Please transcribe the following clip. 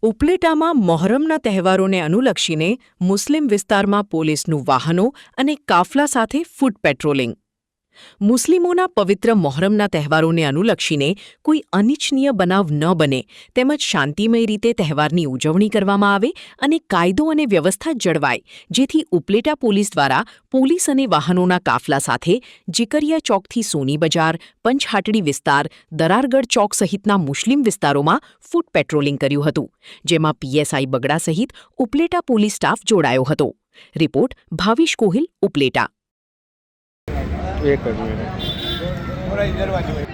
ઉપલેટામાં મોહરમના તહેવારોને અનુલક્ષીને મુસ્લિમ વિસ્તારમાં પોલીસનું વાહનો અને કાફલા સાથે ફૂટ પેટ્રોલિંગ. મુસ્લિમોના પવિત્ર મોહરમના તહેવારોને અનુલક્ષીને કોઈ અનિચ્છનીય બનાવ ન બને તેમજ શાંતિમય રીતે તહેવારની ઉજવણી કરવામાં આવે અને કાયદો અને વ્યવસ્થા જળવાય, જેથી ઉપલેટા પોલીસ દ્વારા પોલીસ અને વાહનોના કાફલા સાથે જીકરિયા ચોકથી સોની બજાર, પંચહાટડી વિસ્તાર, દરારગઢ ચોક સહિતના મુસ્લિમ વિસ્તારોમાં ફૂટ પેટ્રોલિંગ કર્યું હતું, જેમાં પીએસઆઈ બગડા સહિત ઉપલેટા પોલીસ સ્ટાફ જોડાયો હતો. રિપોર્ટ ભાવિશ કોહિલ, ઉપલેટા. એક જ મિનિટ.